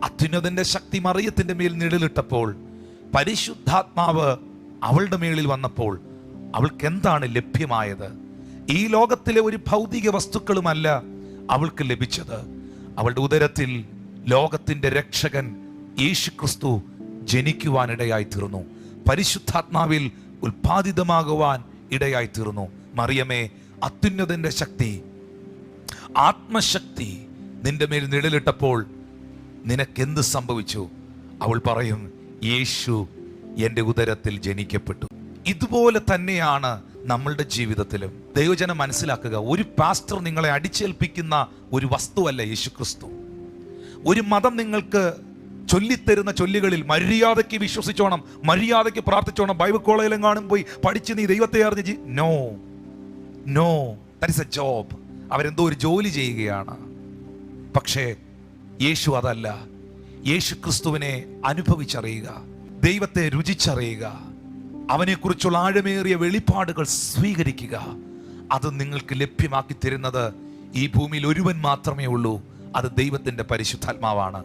അത്യുന്നതന്റെ ശക്തി മറിയത്തിന്റെ മേൽ നിഴലിട്ടപ്പോൾ, പരിശുദ്ധാത്മാവ് അവളുടെ മേളിൽ വന്നപ്പോൾ അവൾക്ക് എന്താണ് ലഭ്യമായത്? ഈ ലോകത്തിലെ ഒരു ഭൗതിക വസ്തുക്കളുമല്ല അവൾക്ക് ലഭിച്ചത്. അവളുടെ ഉദരത്തിൽ ലോകത്തിന്റെ രക്ഷകൻ യേശുക്രിസ്തു ജനിക്കുവാനിടയായി തീർന്നു. പരിശുദ്ധാത്മാവിൽ ഉൽപാദിതമാകുവാൻ ഇടയായി തീർന്നു. മറിയമേ, അത്യുന്നതന്റെ ശക്തി, ആത്മശക്തി നിന്റെ മേൽ നിഴലിട്ടപ്പോൾ നിനക്കെന്ത് സംഭവിച്ചു? അവൾ പറയും, യേശു എൻ്റെ ഉദരത്തിൽ ജനിക്കപ്പെട്ടു. ഇതുപോലെ തന്നെയാണ് നമ്മളുടെ ജീവിതത്തിലും. ദൈവജനം മനസ്സിലാക്കുക, ഒരു പാസ്റ്റർ നിങ്ങളെ അടിച്ചേൽപ്പിക്കുന്ന ഒരു വസ്തുവല്ല യേശുക്രിസ്തു. ഒരു മതം നിങ്ങൾക്ക് ചൊല്ലിത്തരുന്ന ചൊല്ലുകളിൽ മര്യാദയ്ക്ക് വിശ്വസിച്ചോണം, മര്യാദയ്ക്ക് പ്രാർത്ഥിച്ചോണം, ബൈബിൾ കോളേജിലെങ്ങാനും പോയി പഠിച്ച് നീ ദൈവത്തെ അറിഞ്ഞ് no no, that is a job. അവരെന്തോ ഒരു ജോലി ചെയ്യുകയാണ്. പക്ഷേ യേശു അതല്ല. യേശു ക്രിസ്തുവിനെ അനുഭവിച്ചറിയുക, ദൈവത്തെ രുചിച്ചറിയുക, അവനെക്കുറിച്ചുള്ള ആഴമേറിയ വെളിപ്പാടുകൾ സ്വീകരിക്കുക. അത് നിങ്ങൾക്ക് ലഭ്യമാക്കി തരുന്നത് ഈ ഭൂമിയിൽ ഒരുവൻ മാത്രമേ ഉള്ളൂ. അത് ദൈവത്തിൻ്റെ പരിശുദ്ധാത്മാവാണ്.